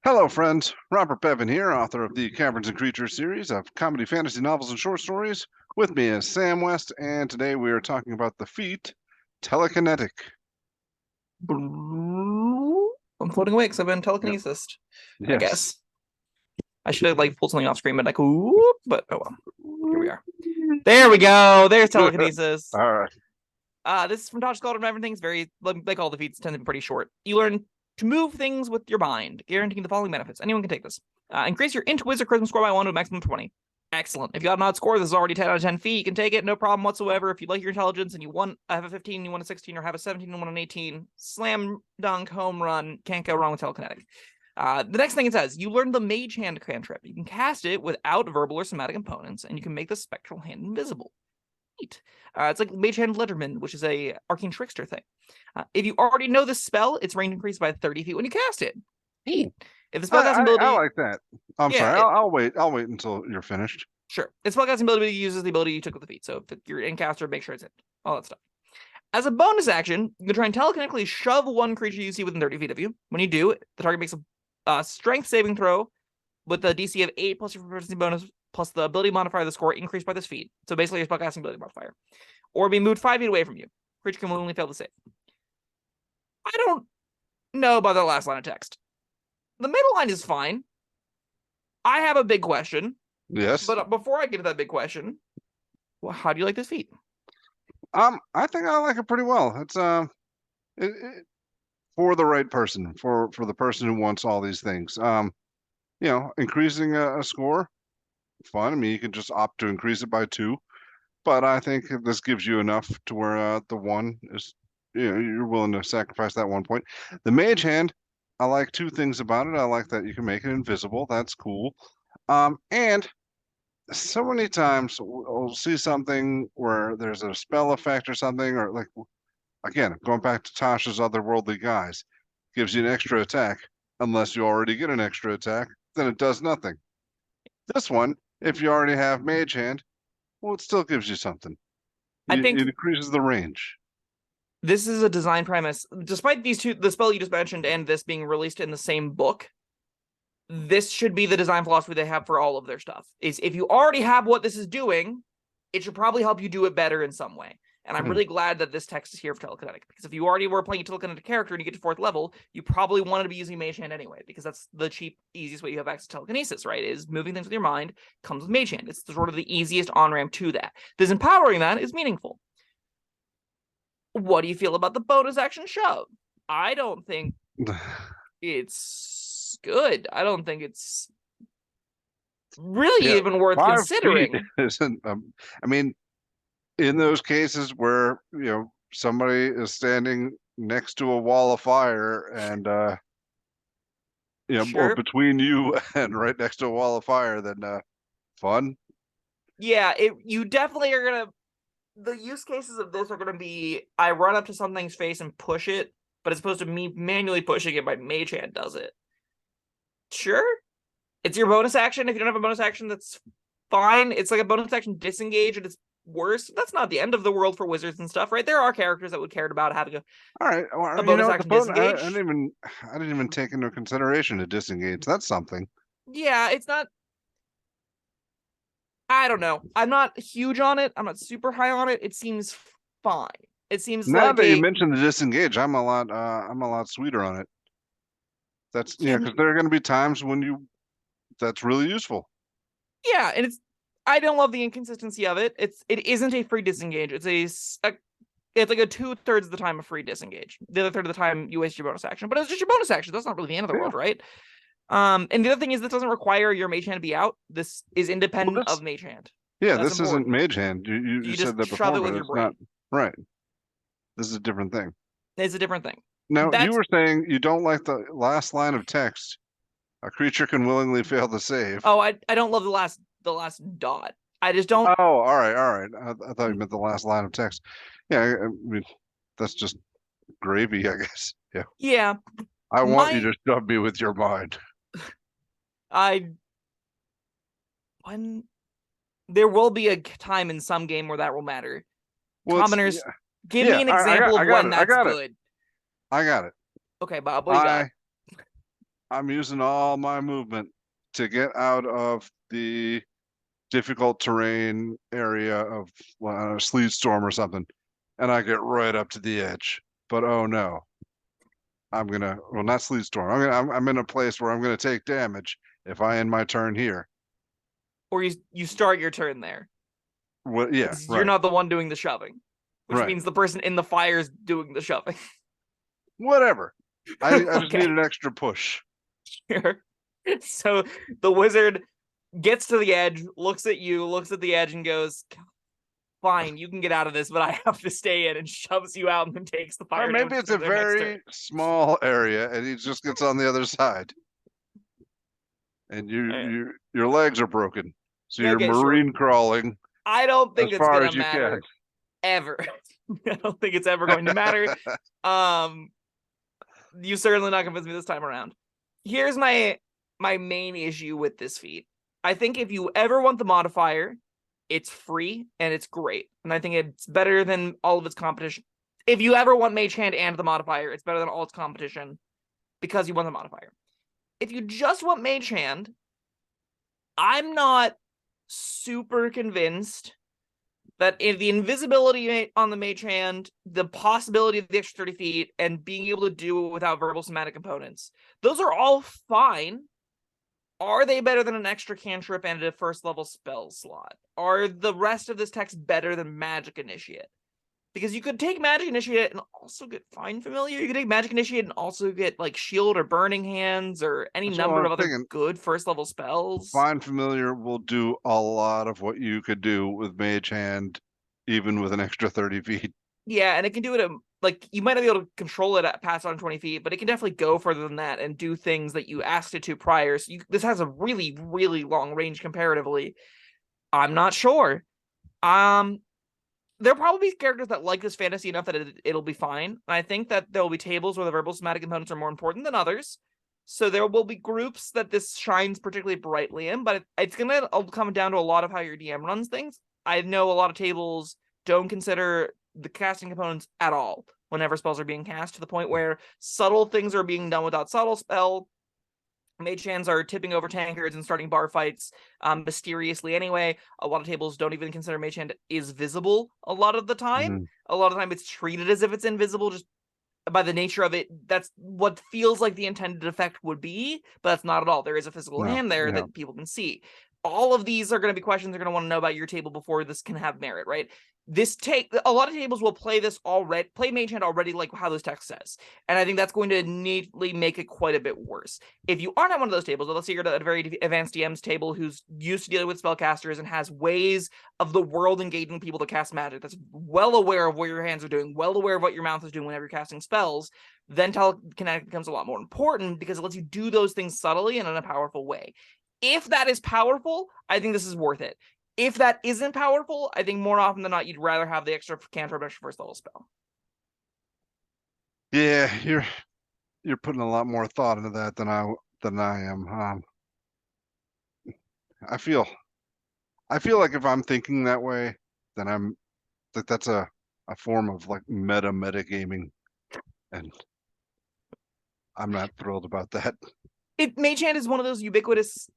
Hello, friends. Robert Bevan here, author of the Caverns and Creatures series of comedy, fantasy novels, and short stories. With me is Sam West, and today we are talking about the feat Telekinetic. I'm floating away because I've been Yep. telekinesis, I Yes. guess. I should have pulled something off screen, but whoop, but oh well. Here we are. There we go. There's telekinesis. All right. This is from Tosh Scald and everything's very like all the feats tend to be pretty short. You learn to move things with your mind, guaranteeing the following benefits. Anyone can take this. Increase your int, wizard, charisma score by 1 to a maximum 20. Excellent. If you got an odd score, this is already 10 out of 10 feet. You can take it, no problem whatsoever. If you like your intelligence and you want have a 15, you want a 16, or have a 17 and want an 18, slam dunk, home run, can't go wrong with telekinetic. The next thing it says, you learn the Mage Hand cantrip. You can cast it without verbal or somatic components, and you can make the spectral hand invisible. Neat. It's like Mage Hand Letterman, which is a arcane trickster thing. If you already know this spell, its range increases by 30 feet when you cast it. Neat. If the spellcasting ability, I like that. I'm Yeah, sorry. I'll wait. I'll wait until you're finished. sure. Its spellcasting ability uses the ability you took with the feat. So if you're in caster, make sure it's in. All that stuff. As a bonus action, you can try and telekinetically shove one creature you see within 30 feet of you. When you do, the target makes a strength saving throw with a DC of 8 plus your proficiency bonus plus the ability modifier of the score increased by this feat. So basically your spellcasting ability modifier. Or be moved 5 feet away from you. Creature can willingly fail to save. I don't know about the last line of text. The middle line is fine. I have a big question. Yes. But before I get to that big question, well, how do you like this feat? I think I like it pretty well. It's for the right person, for the person who wants all these things. Increasing a score, fun. I mean, you can just opt to increase it by 2. But I think this gives you enough to where the 1 is, you're willing to sacrifice that 1 point. The Mage Hand, I like 2 things about it. I like that you can make it invisible. That's cool. And so many times we'll see something where there's a spell effect or something, or like, again, going back to Tasha's otherworldly guise, gives you an extra attack. Unless you already get an extra attack, then it does nothing. This one, if you already have Mage Hand, well, it still gives you something. I think it increases the range. This is a design premise. Despite these two, the spell you just mentioned and this being released in the same book, this should be the design philosophy they have for all of their stuff. Is if you already have what this is doing, it should probably help you do it better in some way. And I'm really glad that this text is here for Telekinetic, because if you already were playing a Telekinetic character and you get to 4th level, you probably wanted to be using Mage Hand anyway, because that's the cheap, easiest way you have access to telekinesis, right? Is moving things with your mind comes with Mage Hand. It's sort of the easiest on-ramp to that. This empowering that is meaningful. What do you feel about the bonus action shove? I don't think it's good. I don't think it's really even worth 5 considering. feet isn't, I mean, in those cases where somebody is standing next to a wall of fire and Sure. or between you and right next to a wall of fire, then fun. Yeah, you definitely are gonna. The use cases of this are gonna be I run up to something's face and push it, but as opposed to me manually pushing it, my Mage Hand does it. Sure, it's your bonus action. If you don't have a bonus action, that's fine. It's like a bonus action disengage, and it's worse. That's not the end of the world for wizards and stuff, right? There are characters that would care about having All right, a bonus action disengage. I didn't even take into consideration a disengage. That's something. Yeah, it's not. I don't know. I'm not huge on it. I'm not super high on it. It seems fine. It seems Now like that you mentioned the disengage, I'm a lot sweeter on it. That's because there are going to be times when that's really useful. Yeah, and I don't love the inconsistency of it. It isn't a free disengage. It's like a 2/3 of the time a free disengage. The other third of the time you waste your bonus action. But it's just your bonus action. That's not really the end of the world, right? And the other thing is this doesn't require your Mage Hand to be out. This is independent of Mage Hand. Yeah, this isn't Mage Hand. You said that before, but it's not right. This is a different thing. It's a different thing. Now, you were saying you don't like the last line of text. A creature can willingly fail to save. Oh, I don't love the last dot. I just don't. Oh, all right. I thought you meant the last line of text. Yeah, I mean, that's just gravy, I guess. Yeah. Yeah. I want you to shove me with your mind. When there will be a time in some game where that will matter. Well, commoners, give me an example of when that's good. I got it. Okay, Bob, what do you got? I'm using all my movement to get out of the difficult terrain area of a sleet storm or something, and I get right up to the edge. But oh no, well, not sleet storm. I'm in a place where I'm gonna take damage if I end my turn here. Or you start your turn there. What? Yeah, You're right, not the one doing the shoving, which right. means the person in the fire is doing the shoving. Whatever. I just need Okay, an extra push. sure. So the wizard gets to the edge, looks at you, looks at the edge, and goes, "Fine, you can get out of this, but I have to stay in," and shoves you out and then takes the Or fire maybe damage it's to a their next turn. very small area, and he just gets on the other side, and your legs are broken, so you're Okay, sure. marine crawling I don't as think it's far gonna as you can. matter ever. I don't think it's ever going to matter. You certainly not convinced me this time around. Here's my main issue with this feat. I think if you ever want the modifier, it's free and it's great. And I think it's better than all of its competition. If you ever want Mage Hand and the modifier, it's better than all its competition because you want the modifier. If you just want Mage Hand, I'm not super convinced that if the invisibility on the Mage Hand, the possibility of the extra 30 feet, and being able to do it without verbal somatic components, those are all fine. Are they better than an extra cantrip and a first level spell slot? Are the rest of this text better than Magic Initiate? Because you could take Magic Initiate and also get Find Familiar. You could take Magic Initiate and also get like Shield or Burning Hands or any That's what number I'm of other thinking. good first level spells. Find Familiar will do a lot of what you could do with Mage Hand, even with an extra 30 feet. Yeah, and it can do it like you might not be able to control it at past on 20 feet, but it can definitely go further than that and do things that you asked it to prior. So this has a really, really long range comparatively. I'm not sure. There'll probably be characters that like this fantasy enough that it'll be fine. I think that there will be tables where the verbal somatic components are more important than others. So there will be groups that this shines particularly brightly in, but it's going to come down to a lot of how your DM runs things. I know a lot of tables don't consider the casting components at all whenever spells are being cast, to the point where subtle things are being done without subtle spell. Mage hands are tipping over tankards and starting bar fights mysteriously anyway. A lot of tables don't even consider Mage Hand is visible a lot of the time. Mhm. A lot of the time it's treated as if it's invisible just by the nature of it. That's what feels like the intended effect would be, but that's not at all. There is a physical No, hand there yeah. that people can see. All of these are going to be questions they're going to want to know about your table before this can have merit, right? A lot of tables will play Mage Hand already like how this text says. And I think that's going to neatly make it quite a bit worse. If you aren't at one of those tables, let's say you're at a very advanced DM's table who's used to dealing with spellcasters and has ways of the world engaging people to cast magic, that's well aware of what your hands are doing, well aware of what your mouth is doing whenever you're casting spells, then Telekinetic becomes a lot more important because it lets you do those things subtly and in a powerful way. If that is powerful, I think this is worth it. If that isn't powerful, I think more often than not, you'd rather have the extra cantrip, extra first level spell. Yeah, you're putting a lot more thought into that than I am. I feel like if I'm thinking that way, then that's a form of like metagaming, and I'm not thrilled about that. Mage Hand is one of those ubiquitous.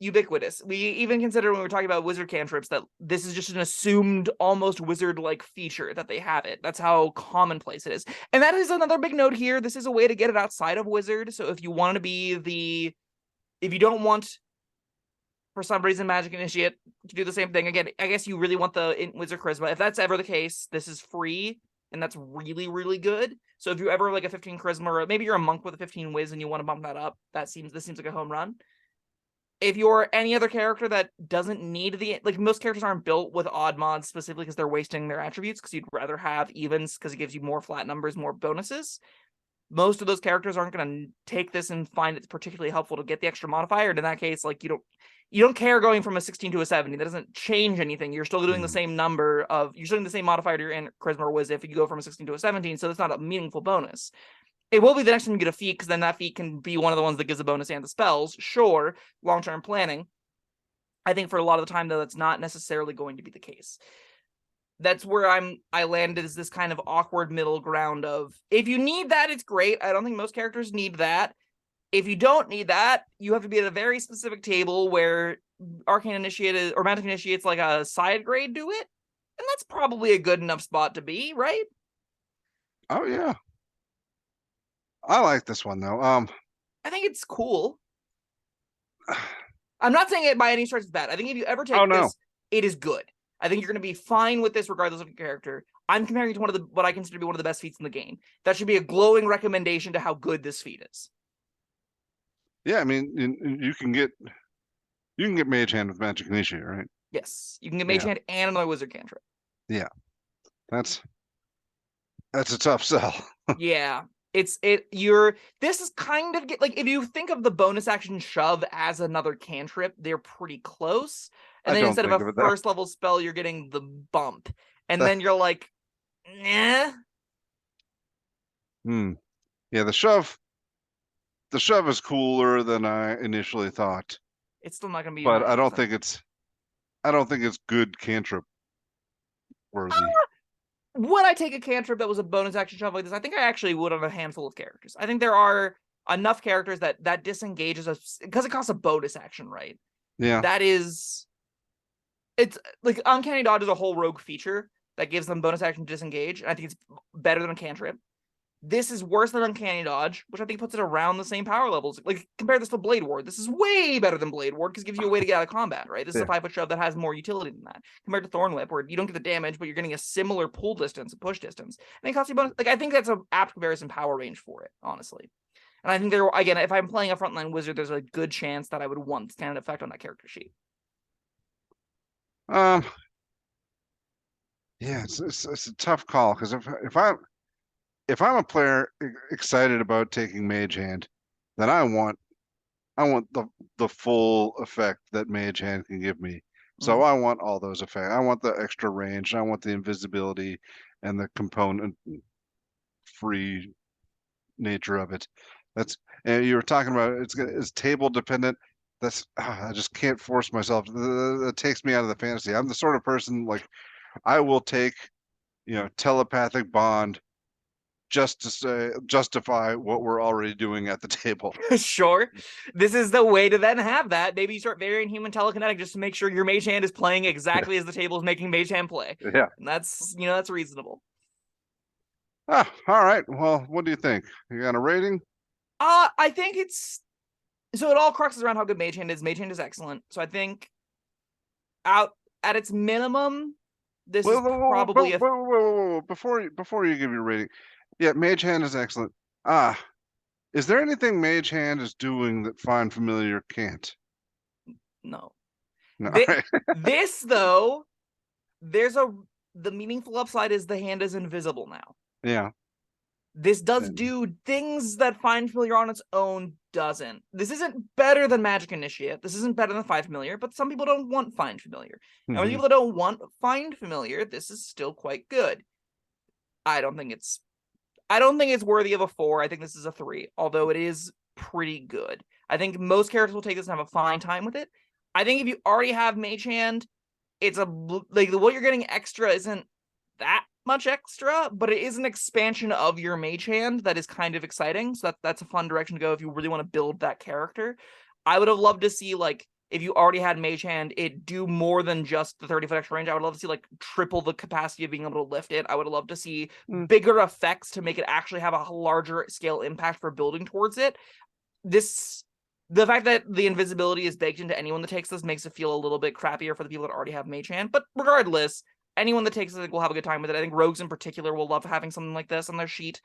We even consider when we were talking about wizard cantrips that this is just an assumed almost wizard-like feature that they have it. That's how commonplace it is. And that is another big note here. This is a way to get it outside of wizard. So if you want to if you don't want, for some reason, Magic Initiate to do the same thing, again, I guess you really want the wizard charisma. If that's ever the case, this is free. And that's really, really good. So if you ever like a 15 charisma, or maybe you're a monk with a 15 whiz and you want to bump that up, this seems like a home run. If you're any other character that doesn't need most characters aren't built with odd mods specifically because they're wasting their attributes, because you'd rather have evens because it gives you more flat numbers, more bonuses. Most of those characters aren't going to take this and find it particularly helpful to get the extra modifier. And in that case, like you don't care going from a 16 to a 70. That doesn't change anything. You're still doing the same you're still doing the same modifier to your charisma or whiz if you go from a 16 to a 17. So that's not a meaningful bonus. It will be the next time you get a feat, because then that feat can be one of the ones that gives a bonus and the spells. Sure, long-term planning. I think for a lot of the time, though, that's not necessarily going to be the case. That's where I landed, is this kind of awkward middle ground of, if you need that, it's great. I don't think most characters need that. If you don't need that, you have to be at a very specific table where Arcane Initiate or Magic Initiate's like a side grade to it. And that's probably a good enough spot to be, right? Oh yeah. I like this one though. I think it's cool. I'm not saying it by any stretch is bad. I think if you ever Oh take no. this, it is good. I think you're going to be fine with this regardless of your character. I'm comparing it to one of the what I consider to be one of the best feats in the game. That should be a glowing recommendation to how good this feat is. Yeah, I mean, you can get Mage Hand with Magic Initiate, right? Yes, you can get Mage Yeah. Hand and another Wizard cantrip. Yeah, that's a tough sell. Yeah, this is kind of like if you think of the bonus action shove as another cantrip, they're pretty close. And I then don't instead of think a of it first level spell, you're getting the bump, and that. then you're like, nah. Yeah, the shove is cooler than I initially thought, It's still not going to be but my I don't favorite think thing. it's good cantrip worthy. Would I take a cantrip that was a bonus action shove like this? I think I actually would on a handful of characters. I think there are enough characters that disengages us because it costs a bonus action, right? Yeah. That is, it's like Uncanny Dodge is a whole rogue feature that gives them bonus action to disengage, and I think it's better than a cantrip. This is worse than Uncanny Dodge, which I think puts it around the same power levels. Like, compare this to Blade Ward. This is way better than Blade Ward because it gives you a way to get out of combat, right? This is a 5-foot shove that has more utility than that. Compared to Thorn Whip, where you don't get the damage, but you're getting a similar pull distance and push distance. And it costs you bonus. Like, I think that's an apt comparison power range for it, honestly. And I think there, again, if I'm playing a frontline wizard, there's a good chance that I would want standard effect on that character sheet. Yeah, it's a tough call because if I'm a player excited about taking Mage Hand, then I want the full effect that Mage Hand can give me. So I want all those effects. I want the extra range. I want the invisibility and the component free nature of it. And you were talking about it's table dependent. I just can't force myself. That takes me out of the fantasy. I'm the sort of person like I will take telepathic bond just to justify what we're already doing at the table. Sure. This is the way to then have that. Maybe you start varying human telekinetic just to make sure your mage hand is playing exactly as the table is making mage hand play. Yeah. And that's reasonable. Ah, all right. Well, what do you think? You got a rating? I think it's so it all cruxes around how good mage hand is. Mage hand is excellent. So I think out at its minimum, this is probably a Before you give your rating, yeah, Mage Hand is excellent. Is there anything Mage Hand is doing that Find Familiar can't? no. No. This though, the meaningful upside is the hand is invisible now. Yeah. This does do things that Find Familiar on its own doesn't. This isn't better than Magic Initiate. This isn't better than Find Familiar, but some people don't want Find Familiar. And with people that don't want Find Familiar, this is still quite good. I don't think it's worthy of a 4. I think this is a 3, although it is pretty good. I think most characters will take this and have a fine time with it. I think if you already have Mage Hand, it's like what you're getting extra isn't that much extra, but it is an expansion of your Mage Hand that is kind of exciting. So that's a fun direction to go if you really want to build that character. I would have loved to see, like, if you already had Mage Hand, it do more than just the 30-foot extra range. I would love to see, like, triple the capacity of being able to lift it. I would love to see bigger effects to make it actually have a larger scale impact for building towards it. The fact that the invisibility is baked into anyone that takes this makes it feel a little bit crappier for the people that already have Mage Hand. But regardless, anyone that takes it will have a good time with it. I think rogues in particular will love having something like this on their sheet.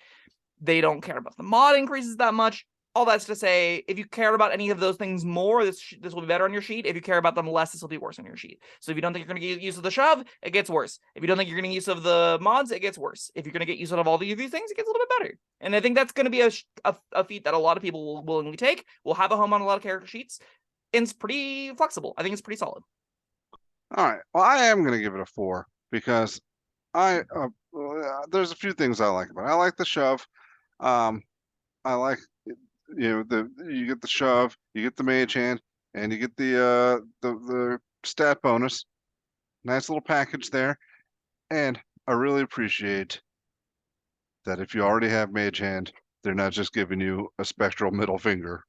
They don't care about the mod increases that much. All that's to say, if you care about any of those things more, this will be better on your sheet. If you care about them less, this will be worse on your sheet. So if you don't think you're going to get use of the shove, it gets worse. If you don't think you're going to get use of the mods, it gets worse. If you're going to get use of all these things, it gets a little bit better. And I think that's going to be a feat that a lot of people will willingly take. Will have a home on a lot of character sheets. And it's pretty flexible. I think it's pretty solid. All right. Well, I am going to give it a 4 because there's a few things I like about it. I like the shove. I like you get the shove, you get the Mage Hand, and you get the stat bonus. Nice little package there. And I really appreciate that if you already have Mage Hand, they're not just giving you a spectral middle finger.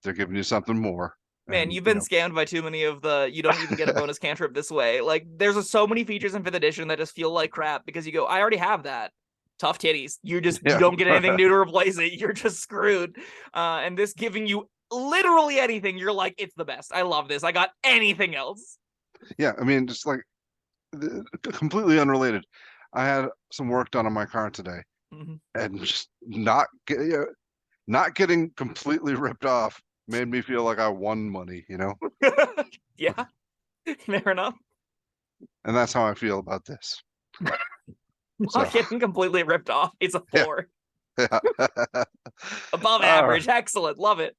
they're giving you something more. Man, And, you've been scammed by too many of the you don't even get a bonus cantrip this way. Like, there's so many features in 5th edition that just feel like crap because you go, I already have that. Tough titties. You Yeah. don't get anything new to replace it. You're just screwed. And this giving you literally anything, you're like, it's the best. I love this. I got anything else. Yeah, I mean, just like completely unrelated. I had some work done on my car today, and just not getting completely ripped off made me feel like I won money, you know? Yeah, fair enough. And that's how I feel about this. Not getting completely ripped off. It's a 4. Yeah. Above average. Excellent. Love it.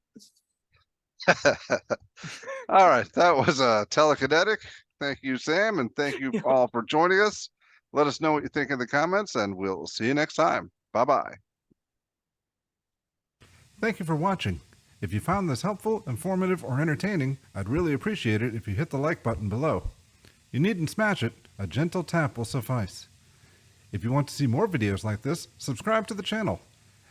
All right. That was Telekinetic. Thank you, Sam, and thank you all for joining us. Let us know what you think in the comments, and we'll see you next time. Bye-bye. Thank you for watching. If you found this helpful, informative, or entertaining, I'd really appreciate it if you hit the like button below. You needn't smash it. A gentle tap will suffice. If you want to see more videos like this, subscribe to the channel.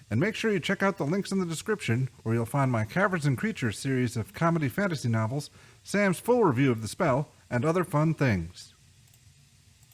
And make sure you check out the links in the description, where you'll find my Caverns Creatures series of comedy fantasy novels, Sam's full review of the spell, and other fun things.